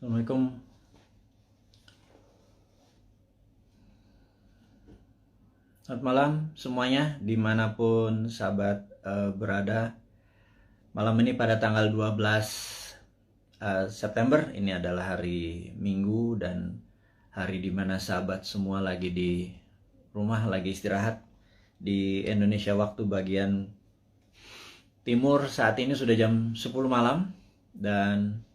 Assalamualaikum. Selamat malam semuanya dimanapun sahabat berada. Malam ini pada tanggal 12 September ini adalah hari Minggu dan hari dimana sahabat semua lagi di rumah, lagi istirahat. Di Indonesia waktu bagian timur saat ini sudah jam 10 malam dan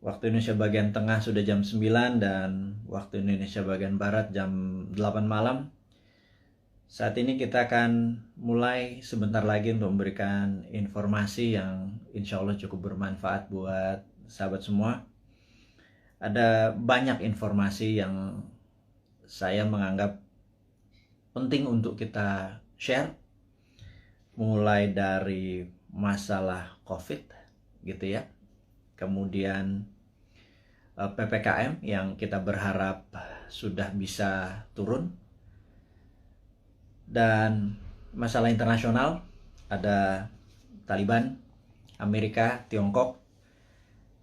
waktu Indonesia bagian tengah sudah jam 9 dan waktu Indonesia bagian barat jam 8 malam. Saat ini kita akan mulai sebentar lagi untuk memberikan informasi yang insya Allah cukup bermanfaat buat sahabat semua. Ada banyak informasi yang saya menganggap penting untuk kita share. Mulai dari masalah COVID gitu ya. Kemudian PPKM yang kita berharap sudah bisa turun, dan masalah internasional ada Taliban, Amerika, Tiongkok.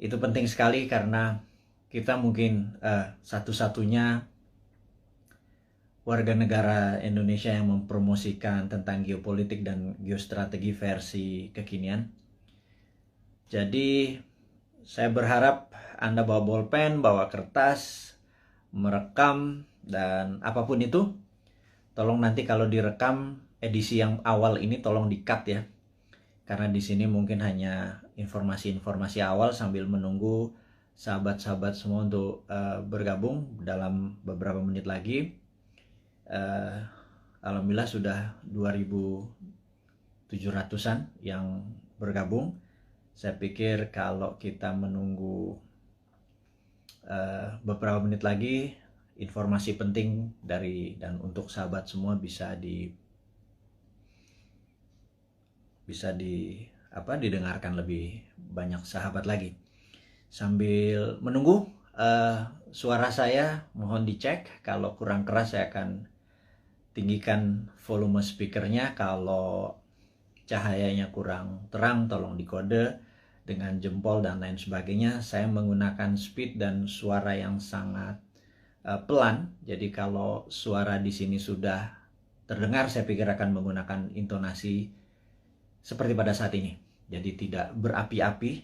Itu penting sekali karena kita mungkin satu-satunya warga negara Indonesia yang mempromosikan tentang geopolitik dan geostrategi versi kekinian. Jadi saya berharap Anda bawa bolpen, bawa kertas, merekam, dan apapun itu, tolong nanti kalau direkam edisi yang awal ini tolong di-cut ya. Karena di sini mungkin hanya informasi-informasi awal sambil menunggu sahabat-sahabat semua untuk bergabung dalam beberapa menit lagi. Alhamdulillah sudah 2.700-an yang bergabung. Saya pikir kalau kita menunggu beberapa menit lagi, informasi penting dari dan untuk sahabat semua bisa didengarkan lebih banyak sahabat lagi. Sambil menunggu, suara saya mohon dicek. Kalau kurang keras saya akan tinggikan volume speakernya. Kalau cahayanya kurang terang tolong dikode dengan jempol dan lain sebagainya. Saya menggunakan speed dan suara yang sangat pelan. Jadi kalau suara di sini sudah terdengar, saya pikir akan menggunakan intonasi seperti pada saat ini. Jadi tidak berapi-api,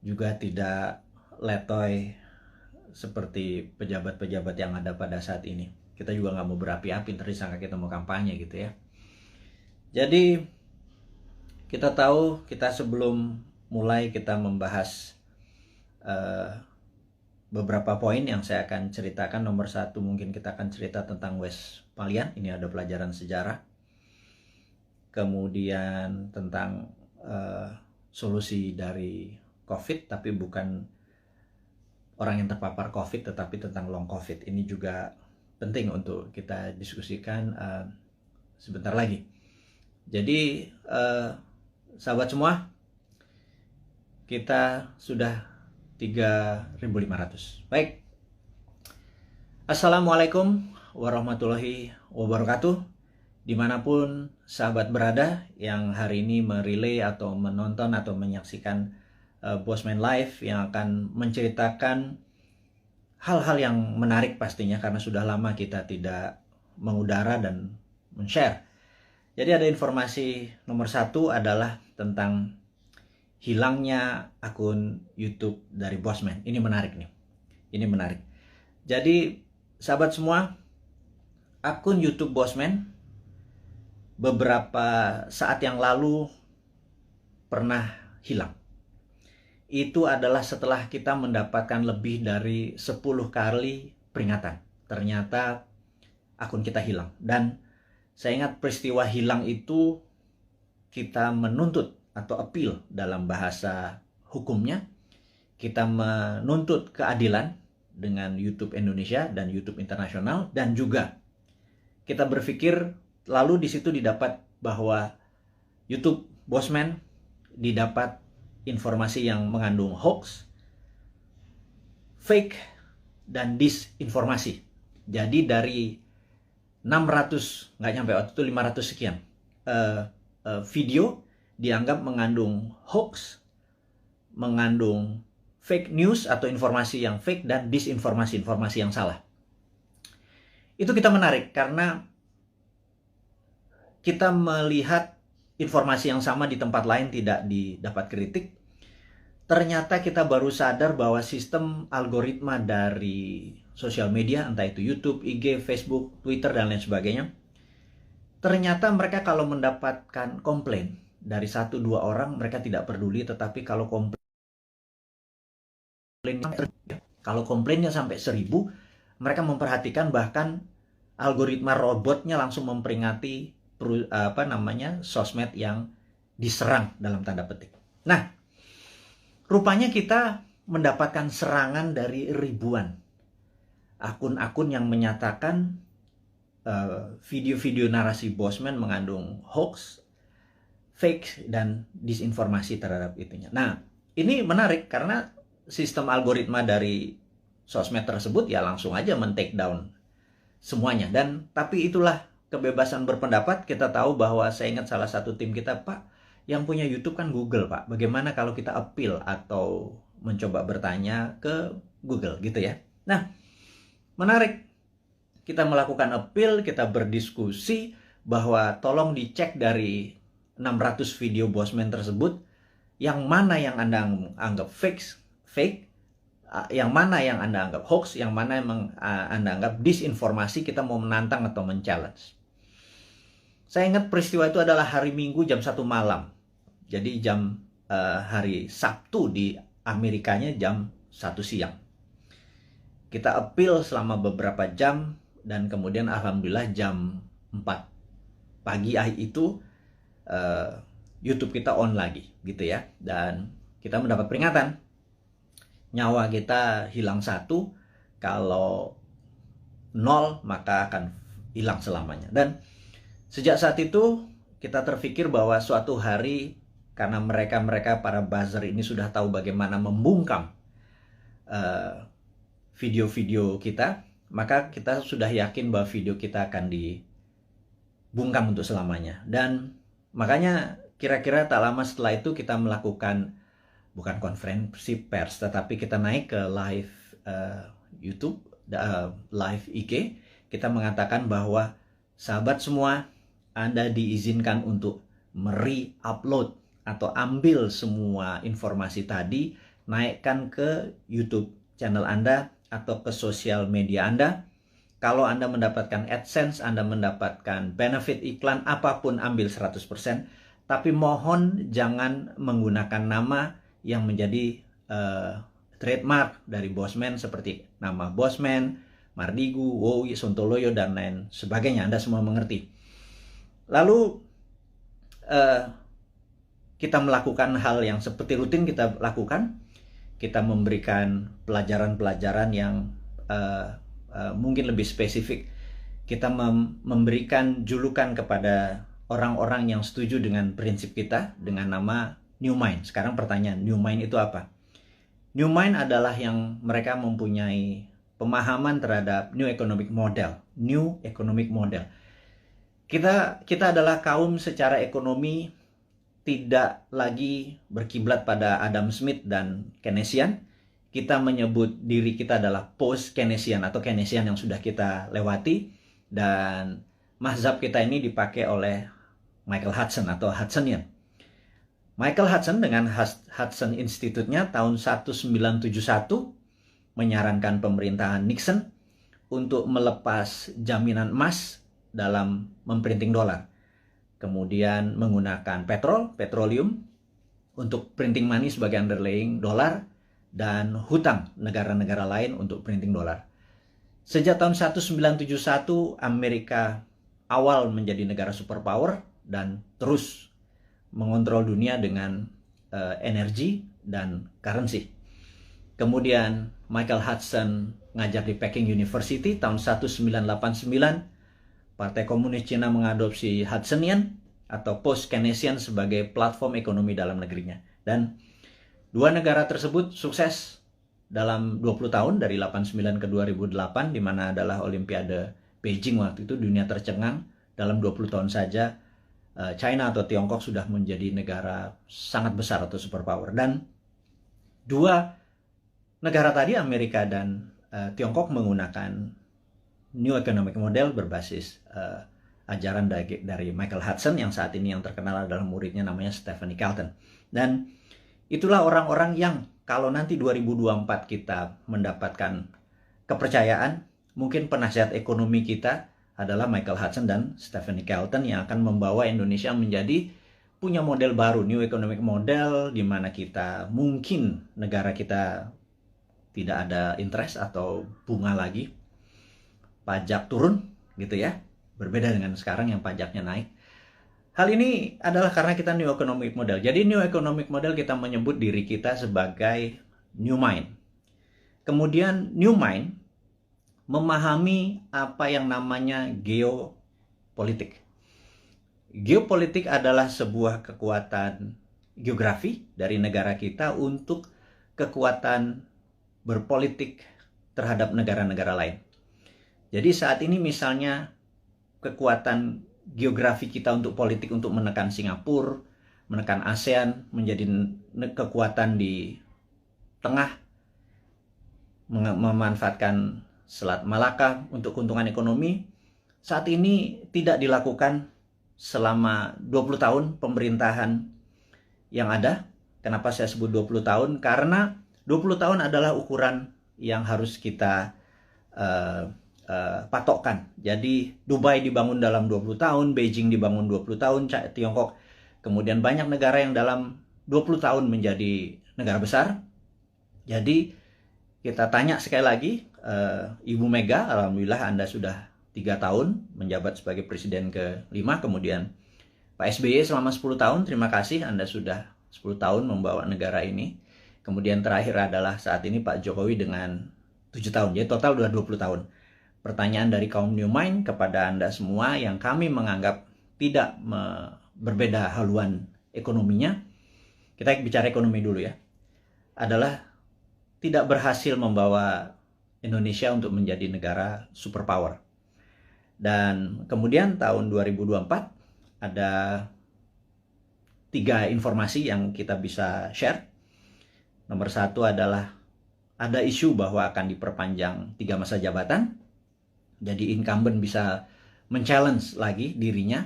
juga tidak letoy seperti pejabat-pejabat yang ada pada saat ini. Kita juga nggak mau berapi-api, ntar disangka kita mau kampanye gitu ya. Jadi kita tahu, kita sebelum mulai kita membahas beberapa poin yang saya akan ceritakan. Nomor satu, mungkin kita akan cerita tentang Westphalian. Ini ada pelajaran sejarah. Kemudian tentang solusi dari COVID, tapi bukan orang yang terpapar COVID, tetapi tentang long COVID. Ini juga penting untuk kita diskusikan sebentar lagi. Jadi sahabat semua, kita sudah 3.500. Baik. Assalamualaikum warahmatullahi wabarakatuh. Dimanapun sahabat berada yang hari ini merelay atau menonton atau menyaksikan Bosman Live yang akan menceritakan hal-hal yang menarik pastinya karena sudah lama kita tidak mengudara dan men-share. Jadi ada informasi nomor satu adalah tentang hilangnya akun YouTube dari Bosman. Ini menarik nih. Ini menarik. Jadi sahabat semua, akun YouTube Bosman beberapa saat yang lalu pernah hilang. Itu adalah setelah kita mendapatkan lebih dari 10 kali peringatan. Ternyata akun kita hilang. Dan saya ingat peristiwa hilang itu kita menuntut atau appeal dalam bahasa hukumnya. Kita menuntut keadilan dengan YouTube Indonesia dan YouTube internasional, dan juga kita berpikir lalu di situ didapat bahwa YouTube Bosman didapat informasi yang mengandung hoax, fake, dan disinformasi. Jadi dari 600, nggak nyampe waktu itu 500 sekian video dianggap mengandung hoax, mengandung fake news atau informasi yang fake dan disinformasi-informasi yang salah. Itu kita menarik karena kita melihat informasi yang sama di tempat lain tidak didapat kritik. Ternyata kita baru sadar bahwa sistem algoritma dari sosial media, entah itu YouTube, IG, Facebook, Twitter, dan lain sebagainya, ternyata mereka kalau mendapatkan komplain dari 1-2 orang, mereka tidak peduli. Tetapi kalau komplainnya sampai 1000, mereka memperhatikan, bahkan algoritma robotnya langsung memperingati sosmed yang diserang dalam tanda petik. Nah, rupanya kita mendapatkan serangan dari ribuan akun-akun yang menyatakan video-video narasi Bosman mengandung hoax, fake, dan disinformasi terhadap itunya. Nah, ini menarik karena sistem algoritma dari sosmed tersebut ya langsung aja men-take down semuanya. Dan tapi itulah kebebasan berpendapat. Kita tahu bahwa saya ingat salah satu tim kita, Pak, yang punya YouTube kan Google, Pak. Bagaimana kalau kita appeal atau mencoba bertanya ke Google gitu ya. Nah, menarik. Kita melakukan appeal, kita berdiskusi bahwa tolong dicek dari 600 video Bosman tersebut, yang mana yang Anda anggap fake, yang mana yang Anda anggap hoax, yang mana yang Anda anggap disinformasi. Kita mau menantang atau men-challenge. Saya ingat peristiwa itu adalah hari Minggu jam 1 malam. Jadi hari Sabtu di Amerikanya jam 1 siang. Kita appeal selama beberapa jam dan kemudian alhamdulillah jam 4 pagi itu YouTube kita on lagi gitu ya. Dan kita mendapat peringatan. Nyawa kita hilang 1, kalau 0 maka akan hilang selamanya. Dan sejak saat itu kita terpikir bahwa suatu hari, karena mereka para buzzer ini sudah tahu bagaimana membungkam video-video kita, maka kita sudah yakin bahwa video kita akan dibungkam untuk selamanya. Dan makanya kira-kira tak lama setelah itu kita melakukan bukan konferensi pers, tetapi kita naik ke live YouTube, live IG. Kita mengatakan bahwa sahabat semua, Anda diizinkan untuk re-upload atau ambil semua informasi tadi, naikkan ke YouTube channel Anda atau ke sosial media Anda. Kalau Anda mendapatkan AdSense, Anda mendapatkan benefit iklan, apapun ambil 100%. Tapi mohon jangan menggunakan nama yang menjadi trademark dari Bosman, seperti nama Bosman, Mardigu, Wowi, Sontoloyo, dan lain sebagainya. Anda semua mengerti. Lalu kita melakukan hal yang seperti rutin kita lakukan. Kita memberikan pelajaran-pelajaran yang mungkin lebih spesifik. Kita memberikan julukan kepada orang-orang yang setuju dengan prinsip kita dengan nama New Mind. Sekarang pertanyaan, New Mind itu apa? New Mind adalah yang mereka mempunyai pemahaman terhadap New Economic Model. New Economic Model. Kita adalah kaum secara ekonomi tidak lagi berkiblat pada Adam Smith dan Keynesian. Kita menyebut diri kita adalah post-Keynesian atau Keynesian yang sudah kita lewati. Dan mazhab kita ini dipakai oleh Michael Hudson atau Hudsonian. Michael Hudson dengan Hudson Institute-nya tahun 1971 menyarankan pemerintahan Nixon untuk melepas jaminan emas dalam memprinting dolar. Kemudian menggunakan petroleum untuk printing money sebagai underlying dolar, dan hutang negara-negara lain untuk printing dolar. Sejak tahun 1971 Amerika awal menjadi negara superpower dan terus mengontrol dunia dengan energi dan currency. Kemudian Michael Hudson ngajar di Peking University tahun 1989. Partai Komunis Cina mengadopsi Hudsonian atau post-Keynesian sebagai platform ekonomi dalam negerinya. Dan dua negara tersebut sukses dalam 20 tahun, dari 89 ke 2008, di mana adalah Olimpiade Beijing waktu itu. Dunia tercengang. Dalam 20 tahun saja China atau Tiongkok sudah menjadi negara sangat besar atau superpower. Dan dua negara tadi, Amerika dan Tiongkok, menggunakan New Economic Model berbasis ajaran dari Michael Hudson, yang saat ini yang terkenal adalah muridnya namanya Stephanie Kelton. Dan itulah orang-orang yang kalau nanti 2024 kita mendapatkan kepercayaan, mungkin penasihat ekonomi kita adalah Michael Hudson dan Stephanie Kelton, yang akan membawa Indonesia menjadi punya model baru, New Economic Model, di mana kita mungkin negara kita tidak ada interest atau bunga lagi, pajak turun gitu ya, berbeda dengan sekarang yang pajaknya naik. Hal ini adalah karena kita New Economic Model. Jadi New Economic Model kita menyebut diri kita sebagai New Mind. Kemudian New Mind memahami apa yang namanya geopolitik. Geopolitik adalah sebuah kekuatan geografi dari negara kita untuk kekuatan berpolitik terhadap negara-negara lain. Jadi saat ini misalnya kekuatan geografi kita untuk politik untuk menekan Singapura, menekan ASEAN, menjadi kekuatan di tengah, memanfaatkan Selat Malaka untuk keuntungan ekonomi, saat ini tidak dilakukan selama 20 tahun pemerintahan yang ada. Kenapa saya sebut 20 tahun? Karena 20 tahun adalah ukuran yang harus kita patokkan. Jadi Dubai dibangun dalam 20 tahun, Beijing dibangun 20 tahun, Tiongkok, kemudian banyak negara yang dalam 20 tahun menjadi negara besar. Jadi kita tanya sekali lagi, Ibu Mega, alhamdulillah Anda sudah 3 tahun menjabat sebagai presiden ke-5, kemudian Pak SBY selama 10 tahun, terima kasih Anda sudah 10 tahun membawa negara ini. Kemudian terakhir adalah saat ini Pak Jokowi dengan 7 tahun, jadi total sudah 20 tahun. Pertanyaan dari kaum New Mind kepada Anda semua yang kami menganggap tidak berbeda haluan ekonominya, kita bicara ekonomi dulu ya, adalah tidak berhasil membawa Indonesia untuk menjadi negara superpower. Dan kemudian tahun 2024 ada 3 informasi yang kita bisa share. Nomor 1 adalah ada isu bahwa akan diperpanjang 3 masa jabatan. Jadi incumbent bisa men-challenge lagi dirinya.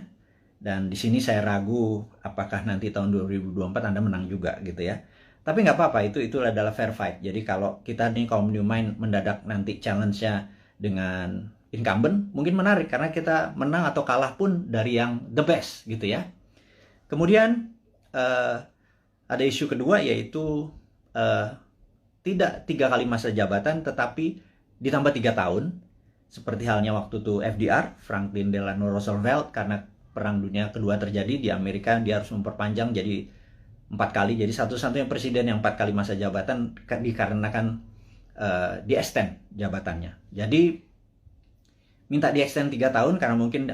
Dan di sini saya ragu apakah nanti tahun 2024 Anda menang juga gitu ya. Tapi nggak apa-apa, itu adalah fair fight. Jadi kalau kita nih kaum New Mind mendadak nanti challenge-nya dengan incumbent, mungkin menarik karena kita menang atau kalah pun dari yang the best gitu ya. Kemudian ada isu kedua, yaitu tidak 3 kali masa jabatan tetapi ditambah 3 tahun. Seperti halnya waktu itu FDR, Franklin Delano Roosevelt, karena Perang Dunia Kedua terjadi di Amerika, dia harus memperpanjang jadi 4 kali. Jadi satu-satunya presiden yang 4 kali masa jabatan dikarenakan di-extend jabatannya. Jadi minta di-extend 3 tahun karena mungkin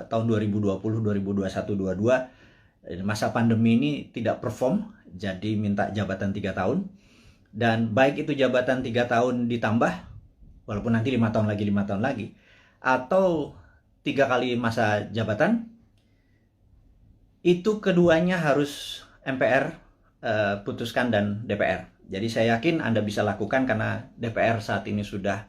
tahun 2020, 2021, 2022 masa pandemi ini tidak perform, jadi minta jabatan 3 tahun. Dan baik itu jabatan 3 tahun ditambah, walaupun nanti 5 tahun lagi, atau 3 kali masa jabatan, itu keduanya harus MPR putuskan dan DPR. Jadi saya yakin Anda bisa lakukan karena DPR saat ini sudah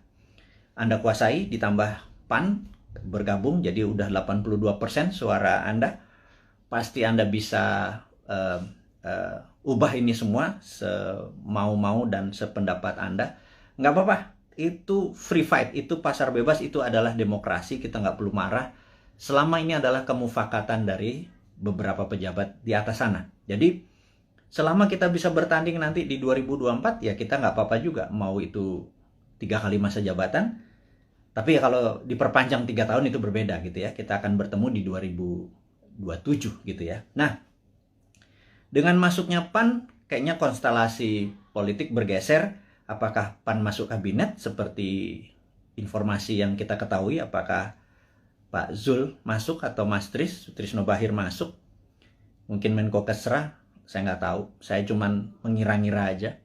Anda kuasai, ditambah PAN bergabung, jadi udah 82% suara Anda. Pasti Anda bisa ubah ini semua semau-mau dan sependapat Anda. Nggak apa-apa, itu free fight, itu pasar bebas, itu adalah demokrasi, kita nggak perlu marah. Selama ini adalah kemufakatan dari beberapa pejabat di atas sana. Jadi selama kita bisa bertanding nanti di 2024, ya kita nggak apa-apa juga mau itu 3 kali masa jabatan. Tapi ya kalau diperpanjang 3 tahun itu berbeda gitu ya. Kita akan bertemu di 2027 gitu ya. Nah, dengan masuknya PAN, kayaknya konstelasi politik bergeser. Apakah PAN masuk kabinet seperti informasi yang kita ketahui? Apakah Pak Zul masuk atau Mas Trisno Bahir masuk? Mungkin Menko Kesra, saya nggak tahu. Saya cuman mengira-ngira aja.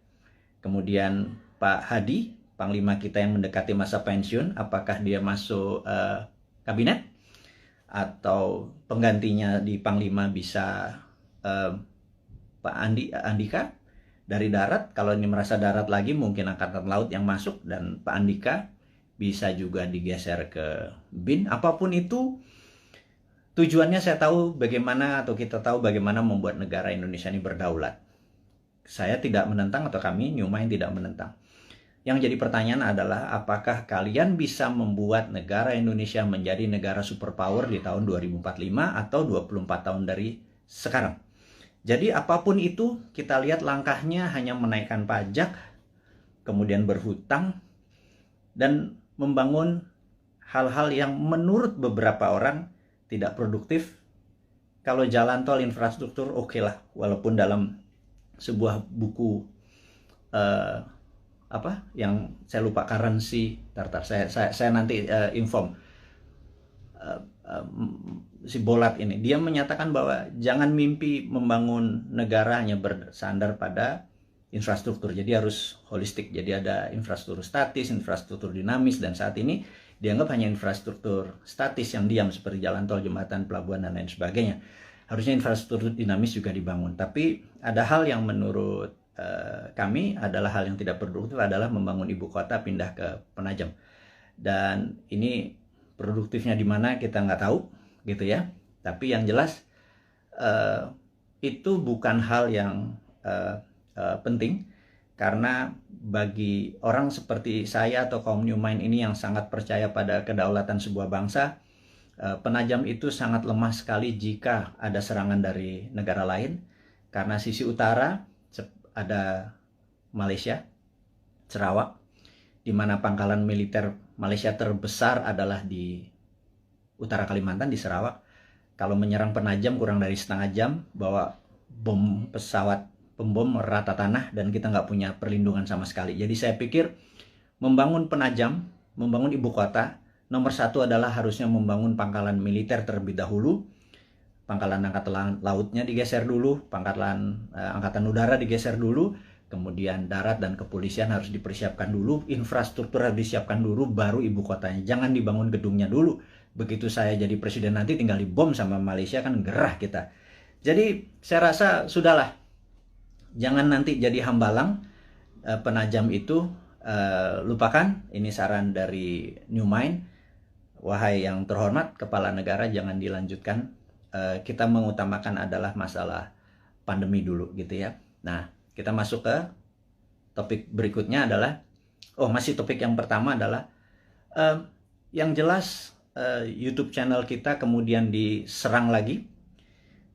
Kemudian Pak Hadi, Panglima kita yang mendekati masa pensiun, apakah dia masuk kabinet? Atau penggantinya di Panglima bisa Pak Andika? dari darat. Kalau ini merasa darat lagi mungkin Angkatan Laut yang masuk, dan Pak Andika bisa juga digeser ke BIN. Apapun itu, tujuannya saya tahu bagaimana, atau kita tahu bagaimana membuat negara Indonesia ini berdaulat. Saya tidak menentang, atau kami New Mind tidak menentang. Yang jadi pertanyaan adalah, apakah kalian bisa membuat negara Indonesia menjadi negara superpower di tahun 2045 atau 24 tahun dari sekarang? Jadi apapun itu, kita lihat langkahnya hanya menaikkan pajak, kemudian berhutang, dan membangun hal-hal yang menurut beberapa orang tidak produktif. Kalau jalan tol, infrastruktur, oke lah. Walaupun dalam sebuah buku yang saya lupa, currency, saya nanti inform, si Bolat ini, dia menyatakan bahwa jangan mimpi membangun negara hanya bersandar pada infrastruktur, jadi harus holistik. Jadi ada infrastruktur statis, infrastruktur dinamis, dan saat ini dianggap hanya infrastruktur statis yang diam seperti jalan tol, jembatan, pelabuhan, dan lain sebagainya. Harusnya infrastruktur dinamis juga dibangun. Tapi ada hal yang menurut kami adalah hal yang tidak produktif, adalah membangun ibu kota pindah ke Penajam. Dan ini produktifnya di mana kita nggak tahu gitu ya. Tapi yang jelas itu bukan hal yang penting, karena bagi orang seperti saya atau kaum New Mind ini yang sangat percaya pada kedaulatan sebuah bangsa, Penajam itu sangat lemah sekali jika ada serangan dari negara lain. Karena sisi utara ada Malaysia, Sarawak, di mana pangkalan militer Malaysia terbesar adalah di utara Kalimantan, di Sarawak. Kalau menyerang Penajam kurang dari setengah jam, bawa bom pesawat pembom rata tanah, dan kita nggak punya perlindungan sama sekali. Jadi saya pikir membangun Penajam, membangun ibu kota, nomor satu adalah harusnya membangun pangkalan militer terlebih dahulu. Pangkalan angkatan lautnya digeser dulu, pangkalan angkatan udara digeser dulu, kemudian darat dan kepolisian harus dipersiapkan dulu, infrastruktur harus disiapkan dulu, baru ibu kotanya. Jangan dibangun gedungnya dulu. Begitu saya jadi presiden nanti tinggal dibom sama Malaysia, kan gerah kita. Jadi saya rasa sudahlah, jangan nanti jadi hambalang. Penajam itu lupakan. Ini saran dari New Mind. Wahai yang terhormat kepala negara, jangan dilanjutkan. Kita mengutamakan adalah masalah pandemi dulu gitu ya. Nah, kita masuk ke topik berikutnya adalah, masih topik yang pertama adalah yang jelas YouTube channel kita kemudian diserang lagi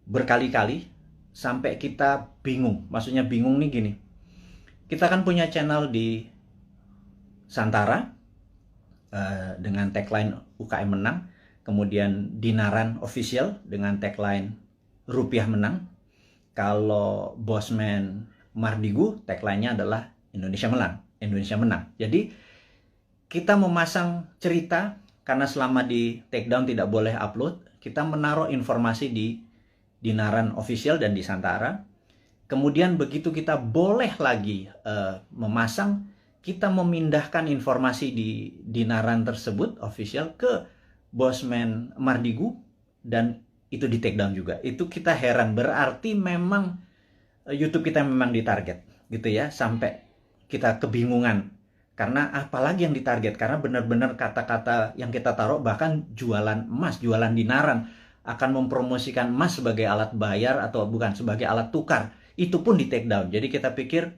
berkali-kali sampai kita bingung. Maksudnya bingung nih gini, kita kan punya channel di Santara dengan tagline UKM menang, kemudian Dinaran Official dengan tagline Rupiah menang. Kalau Bosman Mardigu tagline-nya adalah Indonesia menang. Jadi kita memasang cerita, karena selama di takedown tidak boleh upload, kita menaruh informasi di Dinaran Official dan di Santara. Kemudian begitu kita boleh lagi memasang, kita memindahkan informasi di Dinaran tersebut official ke Bosman Mardigu, dan itu di take down juga. Itu kita heran, berarti memang YouTube kita memang ditarget gitu ya, sampai kita kebingungan. Karena apalagi yang ditarget, karena benar-benar kata-kata yang kita taruh, bahkan jualan emas, jualan dinaran, akan mempromosikan emas sebagai alat bayar atau bukan, sebagai alat tukar, itu pun di take down. Jadi kita pikir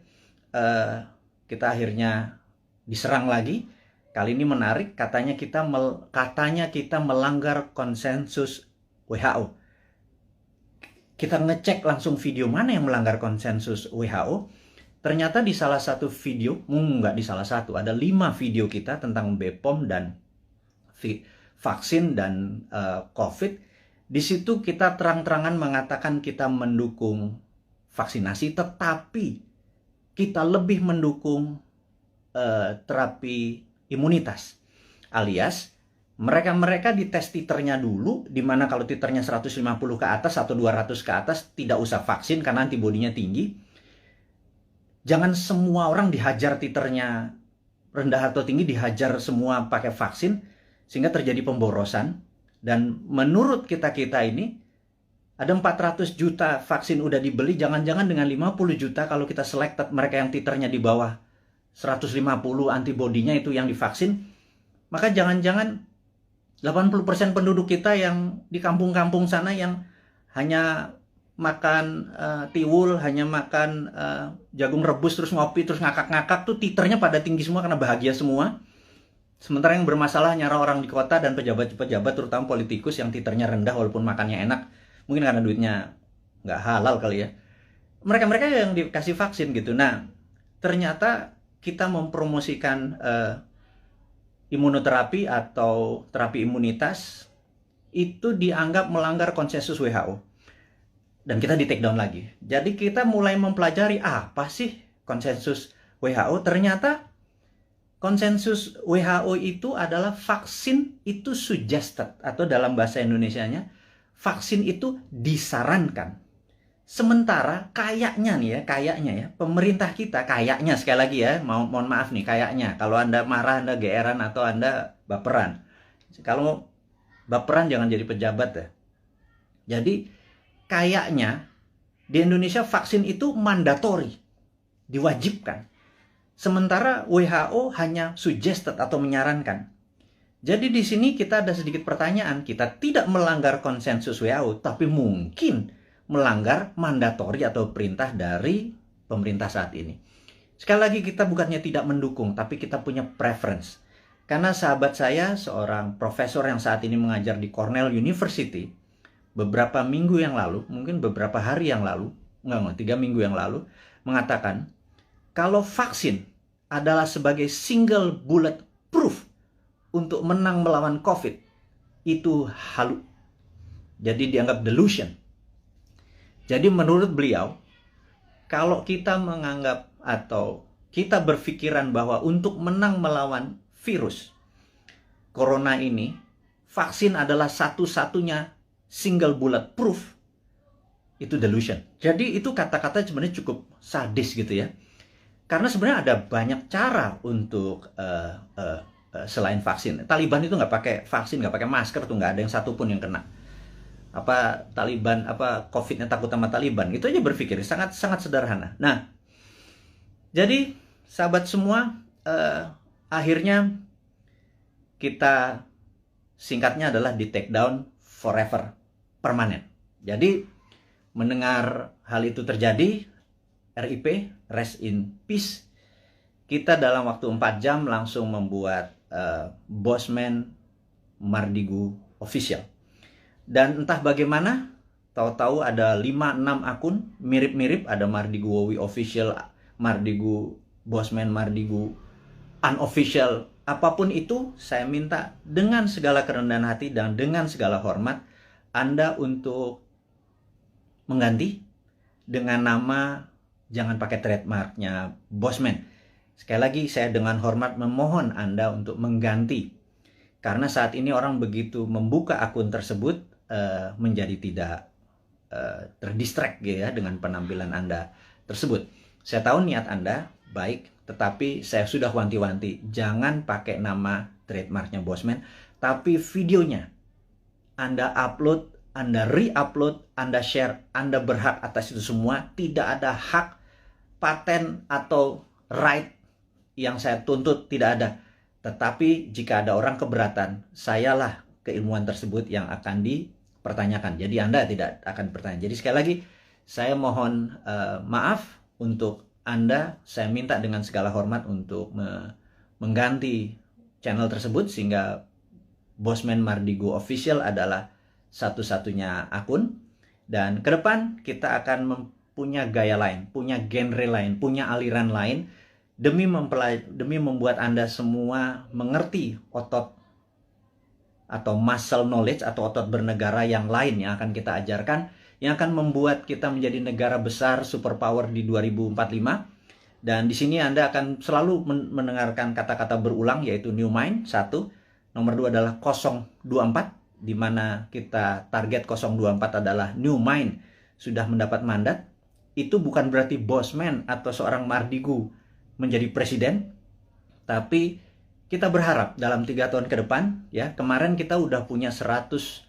kita akhirnya diserang lagi. Kali ini menarik, katanya kita melanggar konsensus WHO. Kita ngecek langsung video mana yang melanggar konsensus WHO. Ternyata di salah satu video, nggak di salah satu, ada 5 video kita tentang BPOM dan vaksin dan COVID. Di situ kita terang-terangan mengatakan kita mendukung vaksinasi, tetapi kita lebih mendukung terapi imunitas, alias mereka dites titernya dulu, dimana kalau titernya 150 ke atas atau 200 ke atas tidak usah vaksin karena antibodinya tinggi. Jangan semua orang dihajar titernya rendah atau tinggi, dihajar semua pakai vaksin, sehingga terjadi pemborosan. Dan menurut kita ini, Ada 400 juta vaksin udah dibeli, jangan-jangan dengan 50 juta kalau kita selected mereka yang titernya di bawah 150 antibodinya itu yang divaksin, maka jangan-jangan 80% penduduk kita yang di kampung-kampung sana yang hanya makan tiwul, hanya makan jagung rebus terus ngopi terus ngakak-ngakak tuh titernya pada tinggi semua karena bahagia semua. Sementara yang bermasalah nyara orang di kota dan pejabat-pejabat terutama politikus yang titernya rendah walaupun makannya enak, mungkin karena duitnya nggak halal kali ya. Mereka-mereka yang dikasih vaksin gitu. Nah, ternyata kita mempromosikan imunoterapi atau terapi imunitas itu dianggap melanggar konsensus WHO. Dan kita di take down lagi. Jadi kita mulai mempelajari apa sih konsensus WHO. Ternyata konsensus WHO itu adalah vaksin itu suggested, atau dalam bahasa Indonesianya vaksin itu disarankan. Sementara kayaknya nih ya, pemerintah kita kayaknya, sekali lagi ya, mohon maaf nih, kayaknya kalau Anda marah, Anda geeran atau Anda baperan. Kalau baperan jangan jadi pejabat ya. Jadi kayaknya di Indonesia vaksin itu mandatori, diwajibkan. Sementara WHO hanya suggested atau menyarankan. Jadi di sini kita ada sedikit pertanyaan, kita tidak melanggar konsensus WHO, tapi mungkin melanggar mandatori atau perintah dari pemerintah saat ini. Sekali lagi kita bukannya tidak mendukung, tapi kita punya preference. Karena sahabat saya, seorang profesor yang saat ini mengajar di Cornell University, beberapa minggu yang lalu, mungkin beberapa hari yang lalu, 3 minggu yang lalu, mengatakan, kalau vaksin adalah sebagai single bullet proof untuk menang melawan COVID, itu halu. Jadi dianggap delusion. Jadi menurut beliau, kalau kita menganggap atau kita berpikiran bahwa untuk menang melawan virus corona ini, vaksin adalah satu-satunya single bullet proof, itu delusion. Jadi itu kata-kata sebenarnya cukup sadis gitu ya. Karena sebenarnya ada banyak cara untuk selain vaksin. Taliban itu nggak pakai vaksin, nggak pakai masker tuh, nggak ada yang satupun yang kena. Taliban, COVID-nya takut sama Taliban. Itu aja berpikir, sangat sederhana. Nah, jadi sahabat semua, akhirnya kita singkatnya adalah di take down forever, permanen. Jadi mendengar hal itu terjadi, RIP, rest in peace, kita dalam waktu 4 jam langsung membuat Bosman Mardigu official. Dan entah bagaimana, tahu-tahu ada 5-6 akun mirip-mirip, ada Mardigu Wowi official, Mardigu Bosman Mardigu unofficial, apapun itu, saya minta dengan segala kerendahan hati dan dengan segala hormat Anda untuk mengganti dengan nama, jangan pakai trademarknya Bosman. Sekali lagi saya dengan hormat memohon Anda untuk mengganti, karena saat ini orang begitu membuka akun tersebut menjadi tidak terdistract ya dengan penampilan Anda tersebut. Saya tahu niat Anda baik, tetapi saya sudah wanti-wanti, jangan pakai nama trademarknya Bosman, tapi videonya Anda upload, Anda re-upload, Anda share, Anda berhak atas itu semua. Tidak ada hak paten atau right yang saya tuntut, tidak ada. Tetapi jika ada orang keberatan, sayalah keilmuan tersebut yang akan dipertanyakan. Jadi Anda tidak akan bertanya. Jadi sekali lagi, saya mohon maaf untuk Anda. Saya minta dengan segala hormat untuk mengganti channel tersebut, sehingga Bosman Mardigu Official adalah satu-satunya akun. Dan ke depan kita akan punya gaya lain, punya genre lain, punya aliran lain, demi membuat Anda semua mengerti otot atau muscle knowledge atau otot bernegara yang lain yang akan kita ajarkan, yang akan membuat kita menjadi negara besar superpower di 2045. Dan di sini Anda akan selalu mendengarkan kata-kata berulang, yaitu new mind, 1. Nomor 2 adalah 024, di mana kita target 024 adalah new mind, sudah mendapat mandat. Itu bukan berarti Bosman atau seorang Mardigu menjadi presiden, tapi kita berharap dalam 3 tahun ke depan, ya, kemarin kita udah punya 100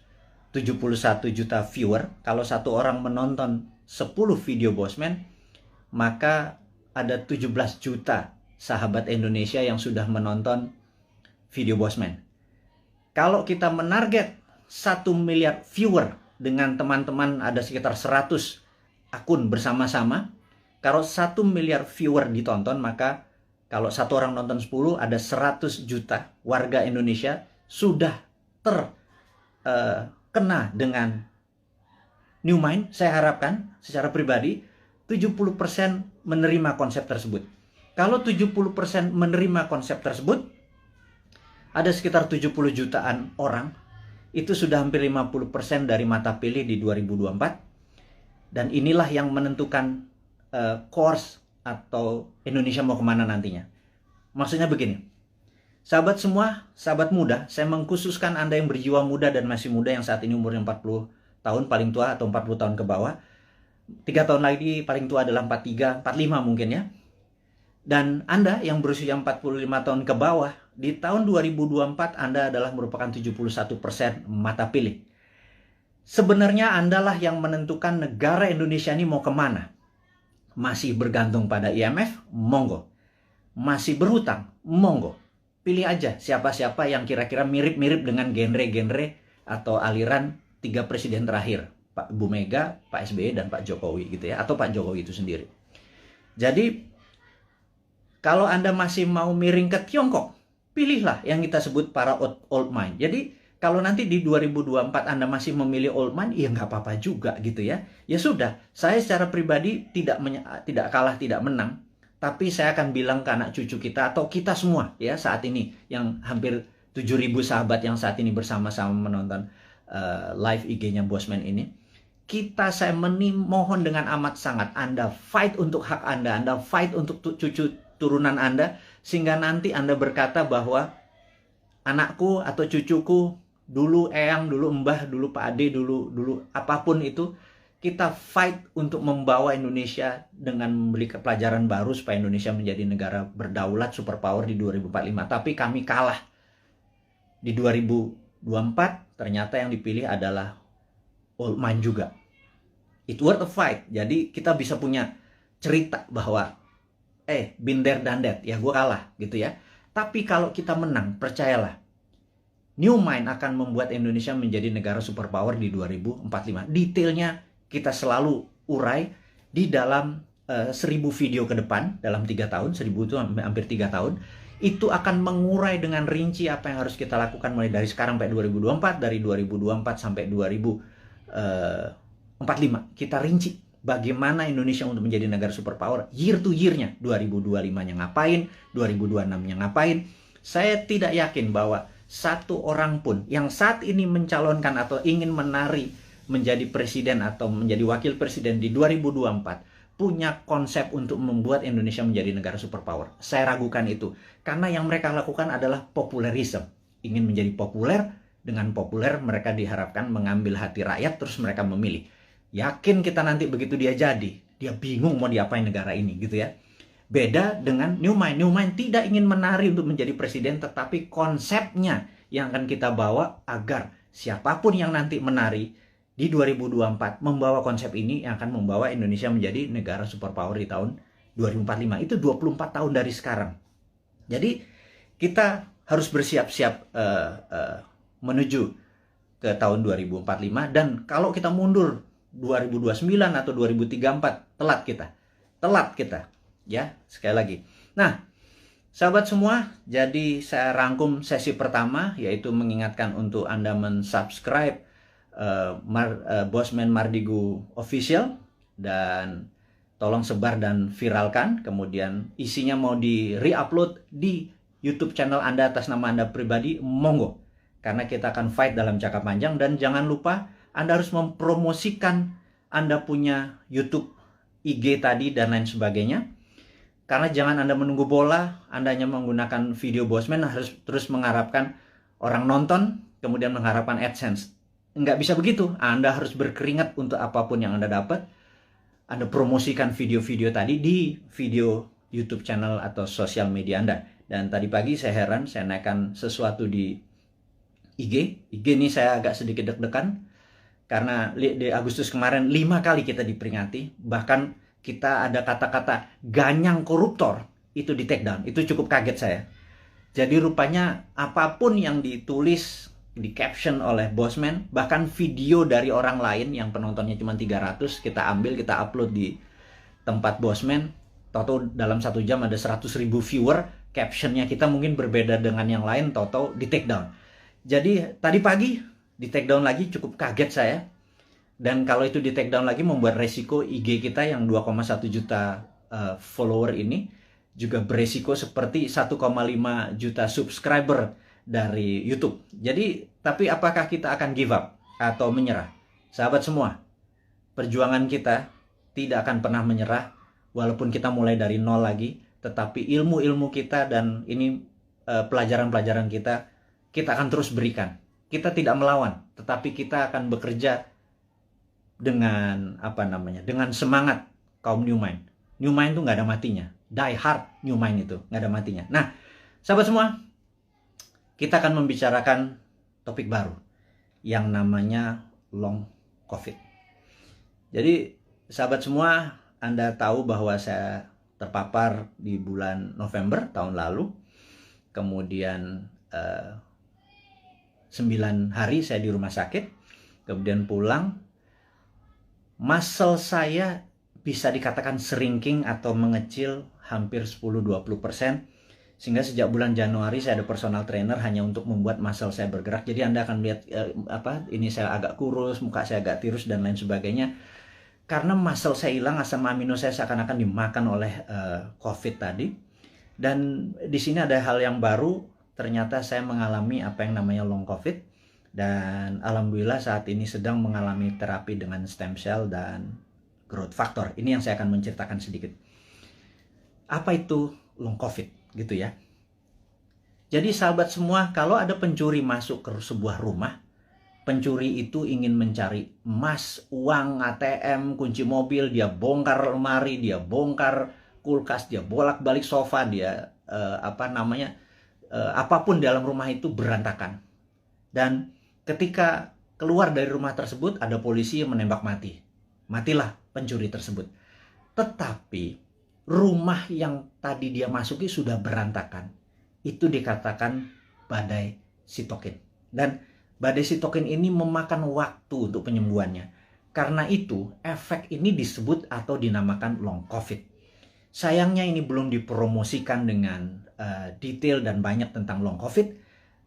71 juta viewer. Kalau satu orang menonton 10 video Bosman, maka ada 17 juta sahabat Indonesia yang sudah menonton video Bosman. Kalau kita menarget 1 miliar viewer dengan teman-teman ada sekitar 100 akun bersama-sama, kalau 1 miliar viewer ditonton, maka kalau satu orang nonton 10, ada 100 juta warga Indonesia sudah terkena dengan New Mind. Saya harapkan secara pribadi 70% menerima konsep tersebut. Kalau 70% menerima konsep tersebut, ada sekitar 70 jutaan orang, itu sudah hampir 50% dari mata pilih di 2024. Dan inilah yang menentukan course atau Indonesia mau kemana nantinya. Maksudnya begini, sahabat semua, sahabat muda, saya mengkhususkan Anda yang berjiwa muda dan masih muda, yang saat ini umurnya 40 tahun paling tua atau 40 tahun ke bawah. 3 tahun lagi paling tua adalah 43, 45 mungkin ya. Dan Anda yang berusia 45 tahun ke bawah, di tahun 2024 Anda adalah merupakan 71% mata pilih. Sebenarnya Anda lah yang menentukan negara Indonesia ini mau kemana. Masih bergantung pada IMF? Monggo. Masih berhutang? Monggo. Pilih aja siapa-siapa yang kira-kira mirip-mirip dengan genre-genre atau aliran 3 presiden terakhir. Pak Bu Mega, Pak SBY, dan Pak Jokowi gitu ya. Atau Pak Jokowi itu sendiri. Jadi, kalau Anda masih mau miring ke Tiongkok, pilihlah yang kita sebut para old mind. Jadi, kalau nanti di 2024 Anda masih memilih old mind, ya nggak apa-apa juga gitu ya. Ya sudah, saya secara pribadi tidak kalah, tidak menang. Tapi saya akan bilang ke anak cucu kita atau kita semua ya saat ini, yang hampir 7.000 sahabat yang saat ini bersama-sama menonton live IG-nya Bosman ini. Saya mohon dengan amat sangat, Anda fight untuk hak Anda fight untuk cucu turunan Anda, sehingga nanti Anda berkata bahwa anakku atau cucuku, dulu eyang, dulu mbah, dulu Pak Ade, dulu apapun itu, kita fight untuk membawa Indonesia dengan memberi pelajaran baru supaya Indonesia menjadi negara berdaulat superpower di 2045. Tapi kami kalah. Di 2024 ternyata yang dipilih adalah old mind juga. It worth a fight. Jadi kita bisa punya cerita bahwa been there done that, ya gue kalah gitu ya. Tapi kalau kita menang, percayalah, New Mind akan membuat Indonesia menjadi negara superpower di 2045. Detailnya kita selalu urai di dalam 1000 video ke depan, dalam 3 tahun, 1000 itu hampir 3 tahun. Itu akan mengurai dengan rinci apa yang harus kita lakukan mulai dari sekarang sampai 2024, dari 2024 sampai 2045. Kita rinci bagaimana Indonesia untuk menjadi negara superpower year to year-nya. 2025-nya ngapain, 2026-nya ngapain. Saya tidak yakin bahwa satu orang pun yang saat ini mencalonkan atau ingin menari menjadi presiden atau menjadi wakil presiden di 2024 punya konsep untuk membuat Indonesia menjadi negara superpower. Saya ragukan itu. Karena yang mereka lakukan adalah populerisme. Ingin menjadi populer, dengan populer mereka diharapkan mengambil hati rakyat, terus mereka memilih. Yakin kita nanti begitu dia jadi, dia bingung mau diapain negara ini gitu ya. Beda dengan New Mind. New Mind tidak ingin menari untuk menjadi presiden, tetapi konsepnya yang akan kita bawa agar siapapun yang nanti menari di 2024 membawa konsep ini yang akan membawa Indonesia menjadi negara superpower di tahun 2045. Itu 24 tahun dari sekarang. Jadi kita harus bersiap-siap menuju ke tahun 2045. Dan kalau kita mundur 2029 atau 2034, telat kita ya, sekali lagi. Nah, sahabat semua, jadi saya rangkum sesi pertama, yaitu mengingatkan untuk Anda mensubscribe Bosman Mardigu Official, dan tolong sebar dan viralkan. Kemudian isinya mau di re-upload di YouTube channel Anda atas nama Anda pribadi, monggo. Karena kita akan fight dalam jangka panjang. Dan jangan lupa Anda harus mempromosikan Anda punya YouTube, IG tadi, dan lain sebagainya. Karena jangan Anda menunggu bola, Anda hanya menggunakan video Bosman, harus terus mengharapkan orang nonton, kemudian mengharapkan AdSense. Nggak bisa begitu. Anda harus berkeringat untuk apapun yang Anda dapat. Anda promosikan video-video tadi di video YouTube channel atau sosial media Anda. Dan tadi pagi saya heran, saya naikkan sesuatu di IG. IG ini saya agak sedikit deg-degan. Karena di Agustus kemarin 5 kali kita diperingati, bahkan kita ada kata-kata ganyang koruptor itu di take down. Itu cukup kaget saya. Jadi rupanya apapun yang ditulis di caption oleh Bosman, bahkan video dari orang lain yang penontonnya cuma 300, kita ambil, kita upload di tempat Bosman, tahu dalam 1 jam ada 100.000 viewer, captionnya kita mungkin berbeda dengan yang lain, tahu di take down. Jadi tadi pagi di take down lagi, cukup kaget saya. Dan kalau itu di take down lagi membuat resiko IG kita yang 2,1 juta follower ini juga beresiko seperti 1,5 juta subscriber dari YouTube. Jadi, tapi apakah kita akan give up atau menyerah? Sahabat semua, perjuangan kita tidak akan pernah menyerah walaupun kita mulai dari nol lagi, tetapi ilmu-ilmu kita dan ini pelajaran-pelajaran kita akan terus berikan. Kita tidak melawan, tetapi kita akan bekerja dengan dengan semangat kaum New Mind. New Mind itu nggak ada matinya. Die hard New Mind itu nggak ada matinya. Nah, sahabat semua, kita akan membicarakan topik baru yang namanya long COVID. Jadi, sahabat semua, Anda tahu bahwa saya terpapar di bulan November tahun lalu. Kemudian 9 hari saya di rumah sakit, kemudian pulang. Muscle saya bisa dikatakan shrinking atau mengecil hampir 10-20%, sehingga sejak bulan Januari saya ada personal trainer hanya untuk membuat muscle saya bergerak. Jadi Anda akan lihat ini saya agak kurus, muka saya agak tirus dan lain sebagainya. Karena muscle saya hilang, asam amino saya seakan-akan dimakan oleh COVID tadi. Dan di sini ada hal yang baru. Ternyata saya mengalami apa yang namanya long COVID, dan alhamdulillah saat ini sedang mengalami terapi dengan stem cell dan growth factor. Ini yang saya akan menceritakan sedikit. Apa itu long COVID gitu ya. Jadi sahabat semua, kalau ada pencuri masuk ke sebuah rumah, pencuri itu ingin mencari emas, uang, ATM, kunci mobil, dia bongkar lemari, dia bongkar kulkas, dia bolak-balik sofa, dia apapun dalam rumah itu berantakan. Dan ketika keluar dari rumah tersebut, ada polisi yang menembak mati. Matilah pencuri tersebut. Tetapi rumah yang tadi dia masuki sudah berantakan. Itu dikatakan badai sitokin. Dan badai sitokin ini memakan waktu untuk penyembuhannya. Karena itu, efek ini disebut atau dinamakan long COVID. Sayangnya ini belum dipromosikan dengan detail dan banyak tentang long COVID.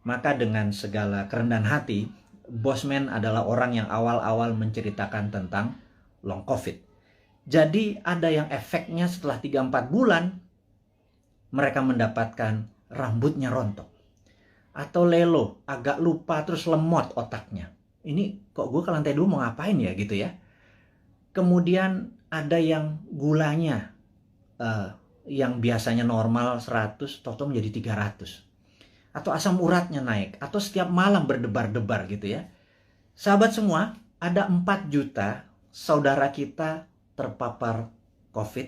Maka dengan segala kerendahan hati, Bosman adalah orang yang awal-awal menceritakan tentang long COVID. Jadi ada yang efeknya setelah 3-4 bulan, mereka mendapatkan rambutnya rontok. Atau lelo, agak lupa terus lemot otaknya. Ini kok gue ke lantai 2 mau ngapain ya gitu ya. Kemudian ada yang gulanya yang biasanya normal 100, toto menjadi 300. Atau asam uratnya naik, atau setiap malam berdebar-debar gitu ya. Sahabat semua, ada 4 juta saudara kita terpapar COVID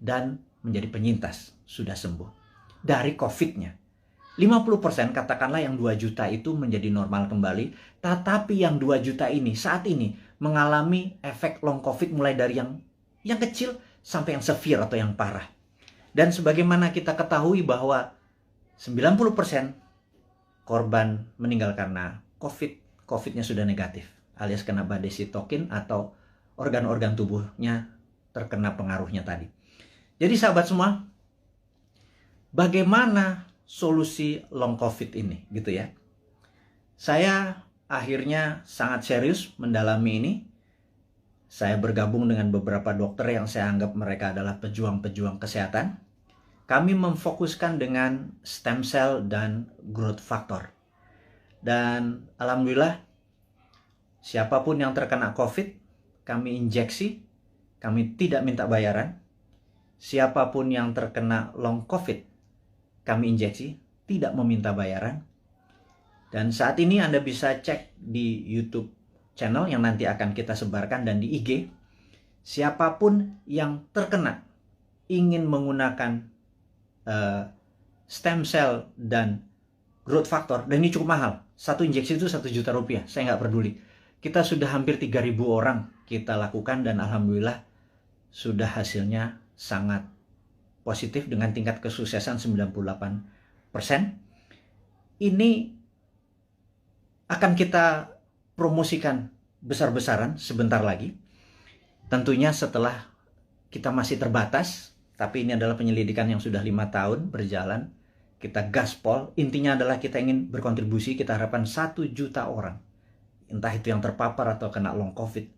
dan menjadi penyintas, sudah sembuh dari COVID-nya. 50% katakanlah yang 2 juta itu menjadi normal kembali, tetapi yang 2 juta ini saat ini mengalami efek long COVID mulai dari yang kecil sampai yang severe atau yang parah. Dan sebagaimana kita ketahui bahwa 90% korban meninggal karena COVID-nya sudah negatif, alias kena badai sitokin atau organ-organ tubuhnya terkena pengaruhnya tadi. Jadi sahabat semua, bagaimana solusi long COVID ini gitu ya. Saya akhirnya sangat serius mendalami ini. Saya bergabung dengan beberapa dokter yang saya anggap mereka adalah pejuang-pejuang kesehatan. Kami memfokuskan dengan stem cell dan growth factor. Dan alhamdulillah, siapapun yang terkena COVID, kami injeksi, kami tidak minta bayaran. Siapapun yang terkena long COVID, kami injeksi, tidak meminta bayaran. Dan saat ini Anda bisa cek di YouTube channel yang nanti akan kita sebarkan dan di IG. Siapapun yang terkena ingin menggunakan stem cell dan growth factor, dan ini cukup mahal. 1 injeksi itu 1 juta rupiah, saya nggak peduli. kita sudah hampir 3.000 orang kita lakukan dan alhamdulillah sudah hasilnya sangat positif dengan tingkat kesuksesan 98%. Ini akan kita promosikan besar-besaran sebentar lagi. Tentunya setelah kita masih terbatas, tapi ini adalah penyelidikan yang sudah 5 tahun berjalan. Kita gaspol, intinya adalah kita ingin berkontribusi, kita harapkan 1 juta orang. Entah itu yang terpapar atau kena long COVID,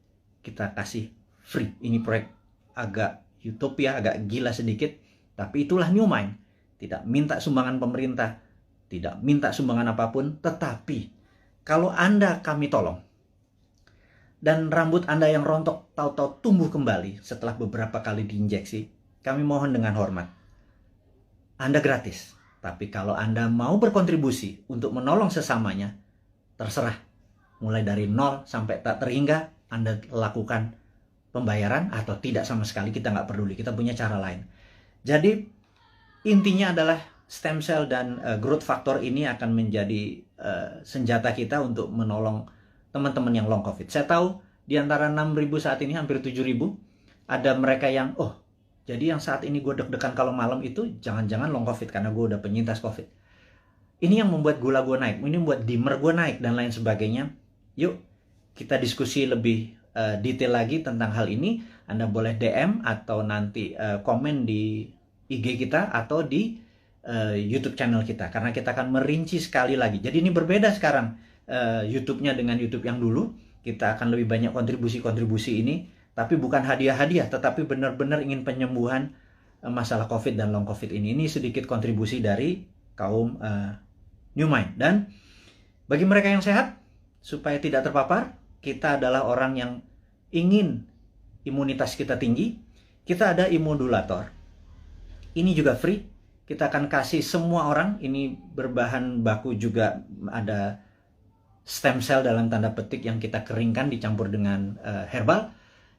kita kasih free. Ini proyek agak utopia, agak gila sedikit, tapi itulah New Mind. Tidak minta sumbangan pemerintah, tidak minta sumbangan apapun, tetapi kalau Anda kami tolong, dan rambut Anda yang rontok tahu-tahu tumbuh kembali setelah beberapa kali diinjeksi, kami mohon dengan hormat, Anda gratis. Tapi kalau Anda mau berkontribusi untuk menolong sesamanya, terserah. Mulai dari 0 sampai tak terhingga, Anda lakukan pembayaran atau tidak sama sekali, kita nggak peduli. Kita punya cara lain. Jadi intinya adalah stem cell dan growth factor ini akan menjadi senjata kita untuk menolong teman-teman yang long COVID. Saya tahu di antara 6.000 saat ini hampir 7.000 ada mereka yang jadi yang saat ini gue deg-degan kalau malam itu jangan-jangan long COVID karena gue udah penyintas COVID. Ini yang membuat gula gue naik, ini membuat dimmer gue naik dan lain sebagainya. Yuk kita diskusi lebih detail lagi tentang hal ini. Anda boleh DM atau nanti komen di IG kita atau di YouTube channel kita, karena kita akan merinci sekali lagi. Jadi ini berbeda sekarang YouTube-nya dengan YouTube yang dulu. Kita akan lebih banyak kontribusi-kontribusi ini, tapi bukan hadiah-hadiah, tetapi benar-benar ingin penyembuhan masalah COVID dan long COVID ini. Ini sedikit kontribusi dari kaum New Mind. Dan bagi mereka yang sehat, supaya tidak terpapar, kita adalah orang yang ingin imunitas kita tinggi, kita ada immodulator. Ini juga free, kita akan kasih semua orang. Ini berbahan baku juga ada stem cell dalam tanda petik yang kita keringkan dicampur dengan herbal.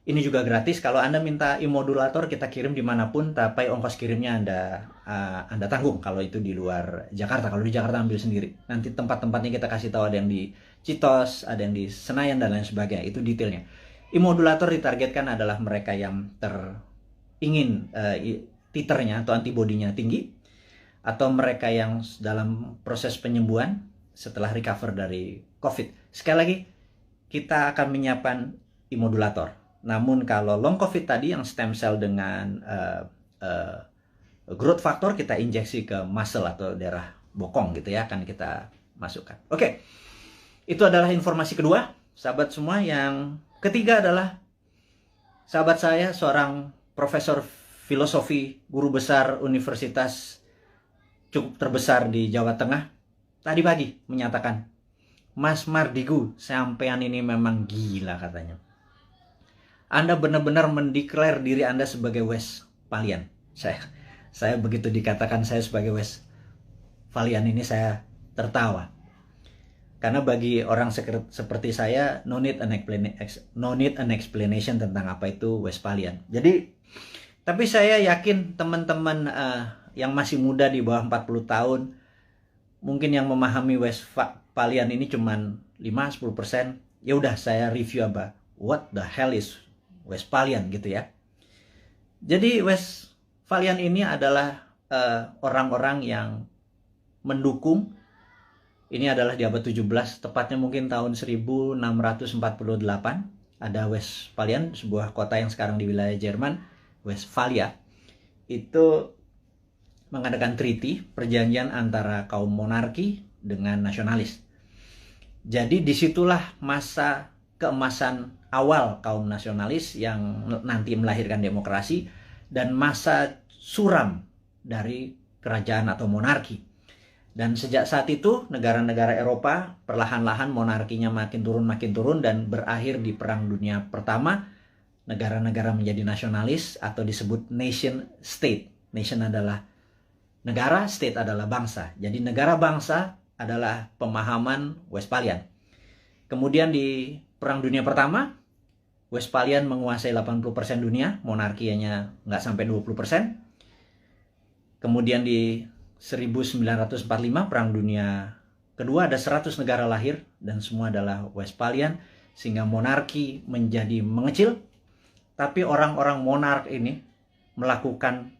Ini juga gratis. Kalau Anda minta immodulator, kita kirim dimanapun, tapi ongkos kirimnya Anda tanggung kalau itu di luar Jakarta. Kalau di Jakarta ambil sendiri. Nanti tempat-tempatnya kita kasih tahu, ada yang di Citos, ada yang di Senayan dan lain sebagainya. Itu detailnya. Immodulator ditargetkan adalah mereka yang ingin titernya atau antibodinya tinggi, atau mereka yang dalam proses penyembuhan setelah recover dari COVID. Sekali lagi, kita akan menyiapkan immodulator. Namun kalau long COVID tadi yang stem cell dengan growth factor, kita injeksi ke muscle atau daerah bokong gitu ya, akan kita masukkan. Oke, itu adalah informasi kedua, sahabat semua. Yang ketiga adalah sahabat saya, seorang profesor filosofi, guru besar universitas cukup terbesar di Jawa Tengah, tadi pagi menyatakan, Mas Mardigu, sampean ini memang gila katanya. Anda benar-benar mendeklar diri Anda sebagai Westphalian. Saya begitu dikatakan saya sebagai Westphalian ini saya tertawa. Karena bagi orang seperti saya, no need an explanation tentang apa itu Westphalian. Jadi, tapi saya yakin teman-teman yang masih muda di bawah 40 tahun, mungkin yang memahami Westphalian ini cuman 5-10%. Ya udah, saya review apa. What the hell is Westphalian gitu ya. Jadi Westphalian ini adalah orang-orang yang mendukung. Ini adalah di abad 17, tepatnya mungkin tahun 1648. Ada Westphalian, sebuah kota yang sekarang di wilayah Jerman, Westphalia. Itu mengadakan treaty, perjanjian antara kaum monarki dengan nasionalis. Jadi disitulah masa keemasan awal kaum nasionalis yang nanti melahirkan demokrasi, dan masa suram dari kerajaan atau monarki. Dan sejak saat itu negara-negara Eropa perlahan-lahan monarkinya makin turun dan berakhir di Perang Dunia Pertama. Negara-negara menjadi nasionalis atau disebut nation state. Nation adalah negara, state adalah bangsa. Jadi negara bangsa adalah pemahaman Westphalian. Kemudian di Perang Dunia Pertama, Westphalian menguasai 80% dunia, monarkinya nggak sampai 20%. Kemudian di 1945, Perang Dunia Kedua, ada 100 negara lahir dan semua adalah Westphalian. sehingga monarki menjadi mengecil. Tapi orang-orang monark ini melakukan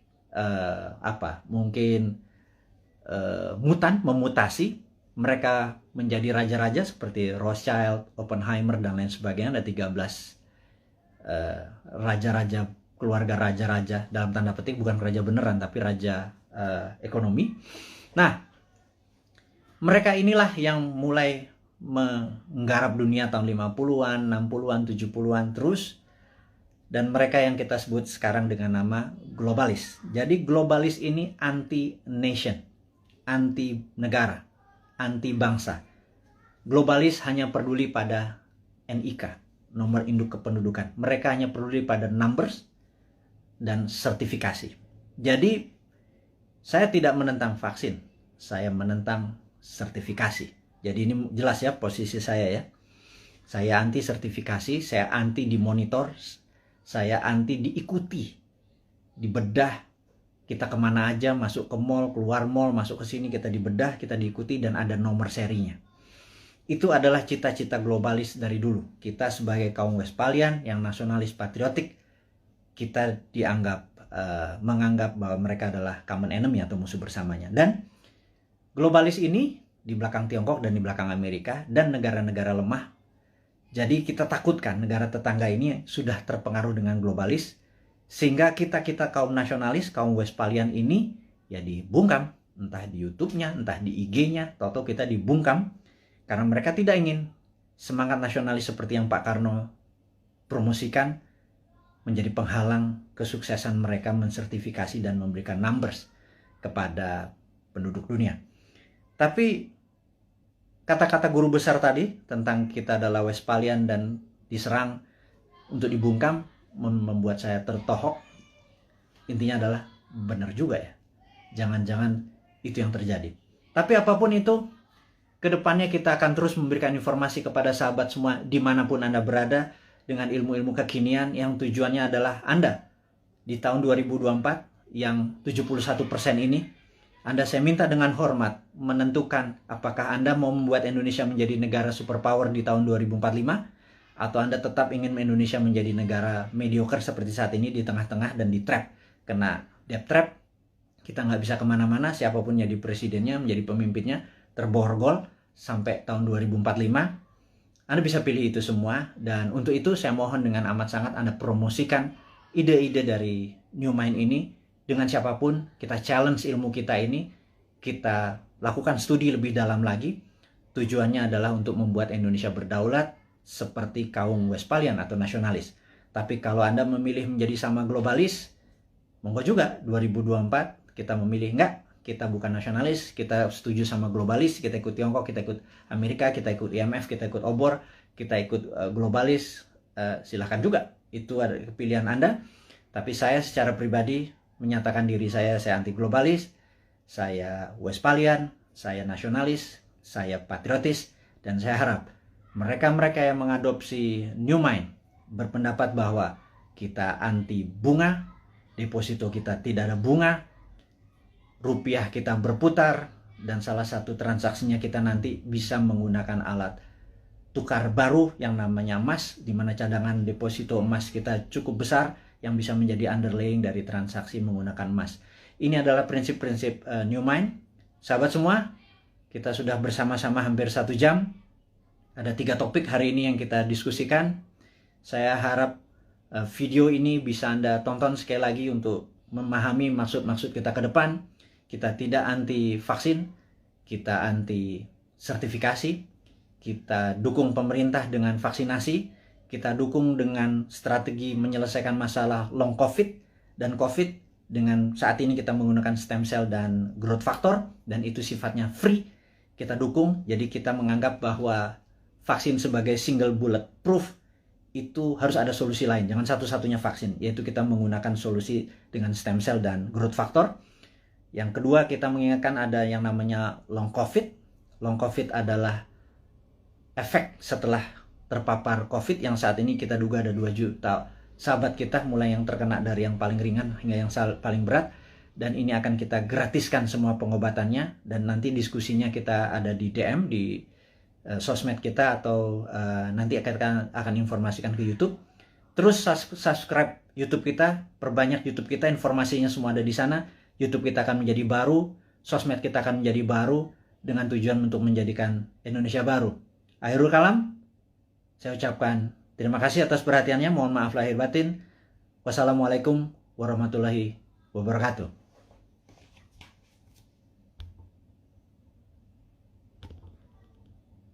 mungkin memutasi. Mereka menjadi raja-raja seperti Rothschild, Oppenheimer, dan lain sebagainya. Ada 13 raja-raja, keluarga raja-raja dalam tanda petik, bukan raja beneran tapi raja ekonomi. Nah, mereka inilah yang mulai menggarap dunia tahun 50-an, 60-an, 70-an terus. Dan mereka yang kita sebut sekarang dengan nama globalis. Jadi globalis ini anti-nation, anti-negara, anti-bangsa. Globalis hanya peduli pada NIK, nomor induk kependudukan. Mereka hanya peduli pada numbers dan sertifikasi. Jadi saya tidak menentang vaksin, saya menentang sertifikasi. Jadi ini jelas ya posisi saya ya. Saya anti sertifikasi, saya anti dimonitor, saya anti diikuti, dibedah. Kita kemana aja, masuk ke mall, keluar mall, masuk ke sini, kita dibedah, kita diikuti, dan ada nomor serinya. Itu adalah cita-cita globalis dari dulu. Kita sebagai kaum Westphalian yang nasionalis patriotik, kita menganggap bahwa mereka adalah common enemy atau musuh bersamanya. Dan globalis ini di belakang Tiongkok dan di belakang Amerika dan negara-negara lemah. Jadi kita takutkan negara tetangga ini sudah terpengaruh dengan globalis, sehingga kita kaum nasionalis, kaum Westphalian ini ya dibungkam, entah di YouTube-nya, entah di IG-nya, atau kita dibungkam karena mereka tidak ingin semangat nasionalis seperti yang Pak Karno promosikan menjadi penghalang kesuksesan mereka mensertifikasi dan memberikan numbers kepada penduduk dunia. Tapi kata-kata guru besar tadi tentang kita adalah Westphalian dan diserang untuk dibungkam membuat saya tertohok. Intinya adalah benar juga ya. Jangan-jangan itu yang terjadi. Tapi apapun itu, kedepannya kita akan terus memberikan informasi kepada sahabat semua dimanapun Anda berada dengan ilmu-ilmu kekinian yang tujuannya adalah Anda di tahun 2024 yang 71% ini, saya minta dengan hormat menentukan apakah Anda mau membuat Indonesia menjadi negara superpower di tahun 2045 atau Anda tetap ingin Indonesia menjadi negara mediocre seperti saat ini di tengah-tengah dan di trap. Kena debt trap, kita nggak bisa kemana-mana, siapapun jadi presidennya, menjadi pemimpinnya, terborgol sampai tahun 2045. Anda bisa pilih itu semua, dan untuk itu saya mohon dengan amat sangat Anda promosikan ide-ide dari New Mind ini dengan siapapun. Kita challenge ilmu kita ini, kita lakukan studi lebih dalam lagi. Tujuannya adalah untuk membuat Indonesia berdaulat seperti kaum Westphalian atau nasionalis. Tapi kalau Anda memilih menjadi sama globalis, monggo juga 2024 kita memilih enggak, kita bukan nasionalis, kita setuju sama globalis, kita ikut Tiongkok, kita ikut Amerika, kita ikut IMF, kita ikut obor, kita ikut globalis, silahkan juga. Itu ada pilihan Anda. Tapi saya secara pribadi menyatakan diri saya anti globalis, saya Westphalian, saya nasionalis, saya patriotis, dan saya harap mereka-mereka yang mengadopsi New Mind berpendapat bahwa kita anti bunga, deposito kita tidak ada bunga, rupiah kita berputar, dan salah satu transaksinya kita nanti bisa menggunakan alat tukar baru yang namanya emas, di mana cadangan deposito emas kita cukup besar yang bisa menjadi underlying dari transaksi menggunakan emas. Ini adalah prinsip-prinsip New Mind. Sahabat semua, kita sudah bersama-sama hampir 1 jam. Ada 3 topik hari ini yang kita diskusikan. Saya harap video ini bisa Anda tonton sekali lagi untuk memahami maksud-maksud kita ke depan. Kita tidak anti vaksin, kita anti sertifikasi, kita dukung pemerintah dengan vaksinasi, kita dukung dengan strategi menyelesaikan masalah long COVID dan COVID dengan saat ini kita menggunakan stem cell dan growth factor, dan itu sifatnya free, kita dukung. Jadi kita menganggap bahwa vaksin sebagai single bullet proof itu harus ada solusi lain, jangan satu-satunya vaksin, yaitu kita menggunakan solusi dengan stem cell dan growth factor. Yang kedua, kita mengingatkan ada yang namanya long COVID. Long COVID adalah efek setelah terpapar COVID yang saat ini kita duga ada 2 juta sahabat kita, mulai yang terkena dari yang paling ringan hingga yang paling berat, dan ini akan kita gratiskan semua pengobatannya, dan nanti diskusinya kita ada di DM di sosmed kita atau nanti akan informasikan ke YouTube. Terus subscribe YouTube kita, perbanyak YouTube kita, informasinya semua ada di sana. YouTube kita akan menjadi baru, sosmed kita akan menjadi baru dengan tujuan untuk menjadikan Indonesia baru. Akhirul kalam, saya ucapkan terima kasih atas perhatiannya. Mohon maaf lahir batin. Wassalamualaikum warahmatullahi wabarakatuh.